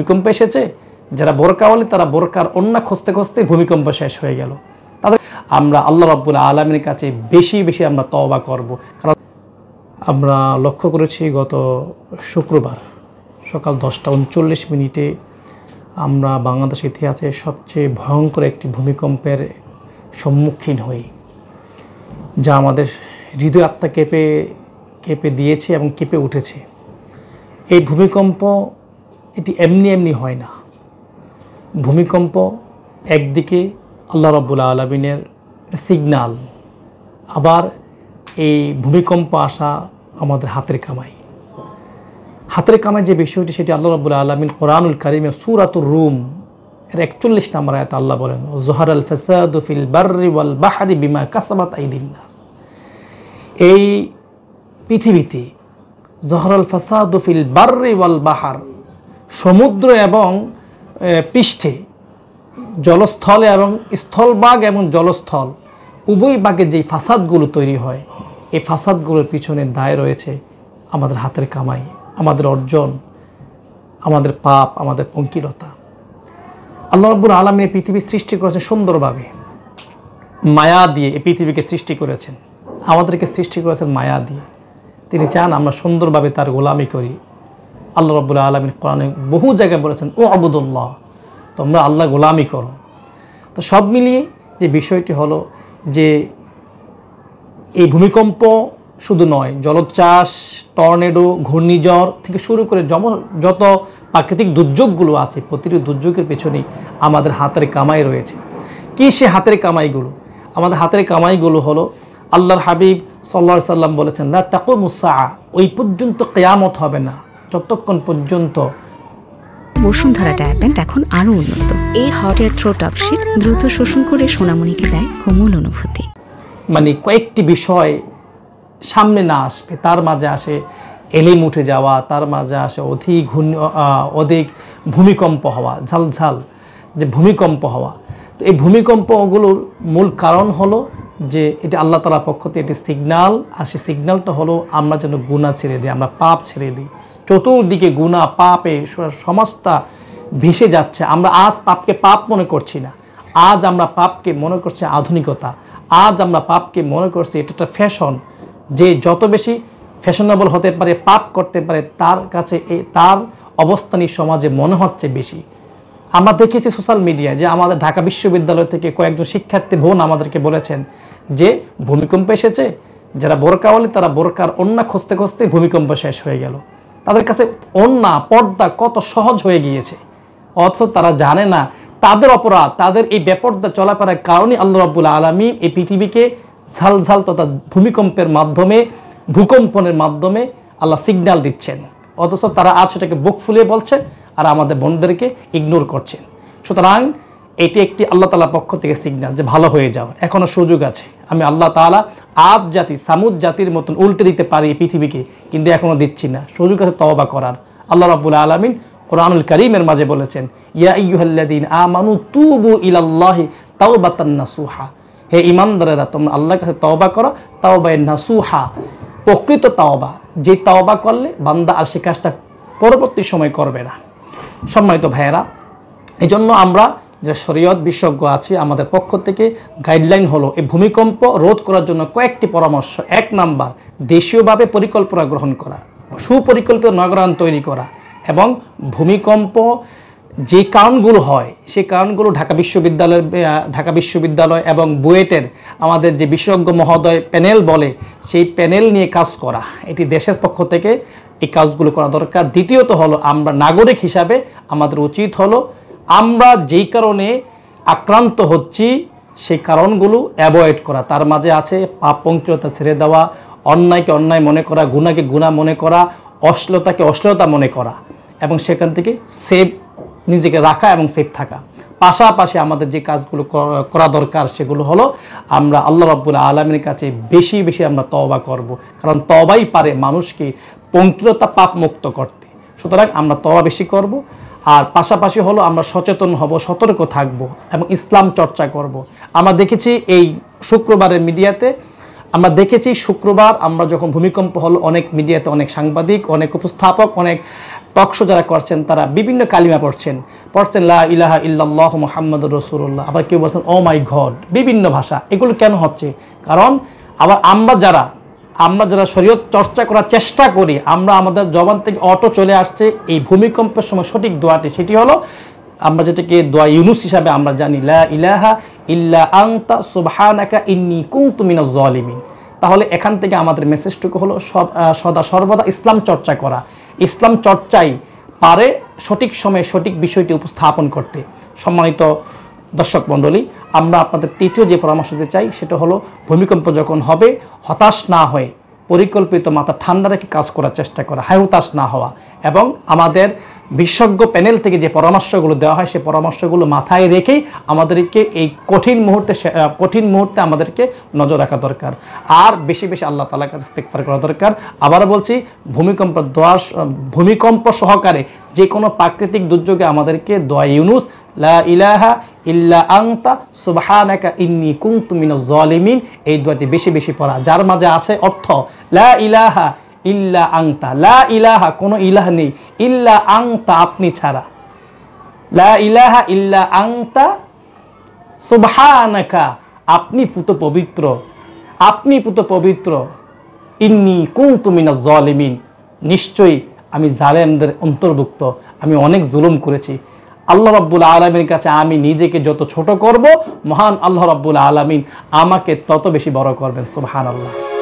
ভূমিকম্প এসেছে, যারা বোরকাওয়ালি তারা বোরকার ওন্না খুঁজতে খুঁজতে ভূমিকম্প শেষ হয়ে গেল। তাদের আমরা আল্লাহ রাব্বুল আলামিনের কাছে বেশি বেশি আমরা তওবা করব। কারণ আমরা লক্ষ্য করেছি গত শুক্রবার সকাল 10টা 39 আমরা বাংলাদেশ ইতিহাসে সবচেয়ে ভয়ঙ্কর একটি ভূমিকম্পের সম্মুখীন হই, যা আমাদের হৃদয় আত্মা কেঁপে দিয়েছে এবং কেঁপে উঠেছে। এই ভূমিকম্প এটি এমনি এমনি হয় না। ভূমিকম্প একদিকে আল্লাহ রাব্বুল আলামিনের সিগন্যাল, আবার এই ভূমিকম্প আসা আমাদের হাতের কামাই। হাতের কামাই যে বিষয়টি সেটি আল্লাহ রাব্বুল আলামিন কোরআনুল কারীমে সূরাতুর রুম এর 41 নম্বর আয়াতে আল্লাহ বলেন, যুহারাল ফাসাদু ফিল বাররি ওয়াল বাহরি বিমা কাসাবাত আইদিন নাস। এই পৃথিবীতে যুহারাল ফাসাদু ফিল বাররি ওয়াল বাহর, সমুদ্র এবং পৃষ্ঠে, জলস্থলে এবং স্থলভাগ এবং জলস্থল উভয় ভাগে যে ফাসাদগুলো তৈরি হয়, এই ফাসাদগুলোর পিছনে দায় রয়েছে আমাদের হাতের কামাই, আমাদের অর্জন, আমাদের পাপ, আমাদের পঙ্কিলতা। আল্লাহ রাব্বুল আলামিন এই পৃথিবী সৃষ্টি করেছেন সুন্দরভাবে, মায়া দিয়ে এই পৃথিবীকে সৃষ্টি করেছেন, আমাদেরকে সৃষ্টি করেছেন মায়া দিয়ে। তিনি চান আমরা সুন্দরভাবে তার গোলামি করি। আল্লাহ রাব্বুল আলামিন কোরআনে বহু জায়গায় বলেছেন, ও আবুদুল্লাহ, তোমরা আল্লাহ গোলামি করো। তো সব মিলিয়ে যে বিষয়টি হলো যে এই ভূমিকম্প শুধু নয়, জলোচ্ছ্বাস, টর্নেডো, ঘূর্ণিঝড় থেকে শুরু করে যত প্রাকৃতিক দুর্যোগগুলো আছে, প্রতিটি দুর্যোগের পেছনেই আমাদের হাতের কামাই রয়েছে। কি সে হাতের কামাইগুলো? আমাদের হাতের কামাইগুলো হলো আল্লাহর হাবিব সাল্লাল্লাহু আলাইহি সাল্লাম বলেছেন, লা তাকুমুস সাআ, ওই পর্যন্ত কিয়ামত হবে না যতক্ষণ পর্যন্ত বসুন্ধরা ডায়াপেন্ট এখন আরও উন্নত। এই hot air through top sheet দ্রুত শোষণ করে সোনামণিকে দেয় কোমল অনুভূতি। মানে কয়েকটি বিষয় সামনে না আসবে, তার মাঝে আসে এলিম উঠে যাওয়া, তার মাঝে আসে অধিক ভূমিকম্প হওয়া, ঝালঝাল যে ভূমিকম্প হওয়া। তো এই ভূমিকম্পগুলোর মূল কারণ হলো যে এটি আল্লাহ তাআলার পক্ষ থেকে একটি সিগন্যাল, আর সেই সিগন্যালটা হলো আমরা যেন গুনাহ ছেড়ে দিই, আমরা পাপ ছেড়ে দিই। চতুর্দিকে গুনাহ, পাপে সমাজটা ভেসে যাচ্ছে। আমরা আজ পাপকে পাপ মনে করছি না, আজ আমরা পাপকে মনে করছি আধুনিকতা, আজ আমরা পাপকে মনে করছি এটা একটা ফ্যাশন। যে যত বেশি ফ্যাশনেবল হতে পারে, পাপ করতে পারে, তার কাছে তার অবস্থানই সমাজে মনে হচ্ছে বেশি। আমরা দেখেছি সোশ্যাল মিডিয়ায় যে আমাদের ঢাকা বিশ্ববিদ্যালয় থেকে কয়েকজন শিক্ষার্থী বোন আমাদেরকে বলেছেন যে ভূমিকম্প এসেছে, যারা বোরকাওয়ালি তারা বোরকার ওন্না খুঁজতে খুঁজতে ভূমিকম্প শেষ হয়ে গেল। তাদের কাছে ওন্না, পর্দা কত সহজ হয়ে গিয়েছে, অথচ তারা জানে না তাদের অপরাধ, তাদের এই বেপর্দা চলাফেরার কারণে আল্লাহ রাব্বুল আলামিন এই পৃথিবীকে ঝালঝাল তথা ভূমিকম্পের মাধ্যমে, ভূকম্পনের মাধ্যমে আল্লাহ সিগন্যাল দিচ্ছেন, অথচ তারা আজ সেটাকে বুক ফুলিয়ে বলছে আর আমাদের বোনদেরকে ইগনোর করছেন। সুতরাং এটি একটি আল্লাহ তাআলার পক্ষ থেকে সিগন্যাল যে ভালো হয়ে যাও, এখনো সুযোগ আছে। আমি আল্লাহ তাআলা আদ জাতি, সামুদ জাতির মতন উল্টে দিতে পারি এই পৃথিবীকে, কিন্তু এখনো দিচ্ছি না। সুযোগ আছে তওবা করার। আল্লাহ রাব্বুল আলামিন কোরআনুল কারীমের মাঝে বলেছেন, ইয়া আইয়ুহাল্লাযীনা আমানু তুবু ইলাল্লাহি তাওবাতান নাসুহা, হে ঈমানদারেরা তোমরা আল্লাহর কাছে তওবা করো, তাওবায়ে নাসুহা, প্রকৃত তওবা, যে তওবা করলে বান্দা আর সে কাজটা পরবর্তী সময় করবে না। সম্মানিত ভাইয়েরা, এই জন্য আমরা যে শরীয়ত বিশেষজ্ঞ আছি, আমাদের পক্ষ থেকে গাইডলাইন হলো এই ভূমিকম্প রোধ করার জন্য কয়েকটি পরামর্শ। 1 নাম্বার, দেশীয়ভাবে পরিকল্পনা গ্রহণ করা, সুপরিকল্পিত নগরায়ণ তৈরি করা, এবং ভূমিকম্প যে কারণগুলো হয় সেই কারণগুলো ঢাকা বিশ্ববিদ্যালয় এবং বুয়েটের আমাদের যে বিশেষজ্ঞ মহোদয় প্যানেল বলে, সেই প্যানেল নিয়ে কাজ করা, এটি দেশের পক্ষ থেকে এই কাজগুলো করা দরকার। দ্বিতীয়ত হলো আমরা নাগরিক হিসাবে আমাদের উচিত হলো আমরা যেই কারণে আক্রান্ত হচ্ছি সেই কারণগুলো অ্যাভয়েড করা। তার মাঝে আছে পাপ পঙ্কিলতা ছেড়ে দেওয়া, অন্যায়কে অন্যায় মনে করা, গুনাহকে গুনাহ মনে করা, অশ্লীলতাকে অশ্লীলতা মনে করা, এবং সেখান থেকে সেফ নিজেকে রাখা এবং সেফ থাকা। পাশাপাশি আমাদের যে কাজগুলো করা দরকার সেগুলো হলো আমরা আল্লাহ রাব্বুল আলামিনের কাছে বেশি বেশি আমরা তওবা করব, কারণ তওবাই পারে মানুষকে পঙ্কিলতা পাপ মুক্ত করতে। সুতরাং আমরা তওবা বেশি করব, আর পাশাপাশি হলো আমরা সচেতন হব, সতর্ক থাকব এবং ইসলাম চর্চা করব। আমরা দেখেছি এই শুক্রবারের মিডিয়াতে, আমরা দেখেছি শুক্রবার আমরা যখন ভূমিকম্প হলো, অনেক মিডিয়াতে অনেক সাংবাদিক, অনেক উপস্থাপক, অনেক টকশো যারা করছেন তারা বিভিন্ন কালিমা পড়ছেন লা ইলাহা ইল্লাল্লাহ মুহাম্মাদুর রাসূলুল্লাহ, আবার কেউ বলছেন ও মাই গড, বিভিন্ন ভাষা। এগুলো কেন হচ্ছে? কারণ আবার আমরা যারা শরীয়ত চর্চা করার চেষ্টা করি, আমাদের জবান থেকে অটো চলে আসছে এই ভূমিকম্পের সময় সঠিক দোয়াটি, সেটি হলো আমরা যেটাকে দোয়া ইউনুস হিসাবে আমরা জানি, লা ইলাহা ইল্লা আনতা সুবহানাকা ইন্নী কুনতু মিনাজ জালিমিন। তাহলে এখান থেকে আমাদের মেসেজটুকু হলো সদা সর্বদা ইসলাম চর্চা করা। ইসলাম চর্চাই পারে সঠিক সময়ে সঠিক বিষয়টি উপস্থাপন করতে। সম্মানিত দর্শক মণ্ডলী, আমরা আপনাদের তৃতীয় যে পরামর্শ দিতে চাই সেটা হলো ভূমিকম্প যখন হবে হতাশ না হয়ে পরিকল্পিত মাথা ঠান্ডা রেখে কাজ করার চেষ্টা করা, হতাশ না হওয়া, এবং আমাদের বিশেষজ্ঞ প্যানেল থেকে যে পরামর্শগুলো দেওয়া হয় সেই পরামর্শগুলো মাথায় রেখেই আমাদেরকে এই কঠিন মুহূর্তে আমাদেরকে নজর রাখা দরকার। আর বেশি বেশি আল্লাহ তাআলার কাছে ইস্তিগফার করা দরকার। আবার বলছি, ভূমিকম্প সহকারে যে কোনো প্রাকৃতিক দুর্যোগে আমাদেরকে দোয়া ইউনুস লা ইলাহা ইল্লা আনতা সুবহানাকা ইন্নী কুনতু মিনাজ জালিমিন এই দোয়াটি বেশি বেশি পড়া, যার মাঝে আছে অর্থ লা ইলাহা ইল্লা আনতা, লা ইলাহা কোনো ইলাহ নেই, ইল্লা আনতা আপনি ছাড়া, লা ইলাহা ইল্লা আনতা সুবহানাকা আপনি পুত পবিত্র, ইন্নী কুনতু মিনাজ জালিমিন নিশ্চয়ই আমি জালেমদের অন্তর্ভুক্ত, আমি অনেক জুলুম করেছি। আল্লাহ রাব্বুল আলামিনের কাছে আমি নিজেকে যত ছোট করব, মহান আল্লাহ রাব্বুল আলামিন আমাকে তত বেশি বড় করবেন। সুবহানাল্লাহ।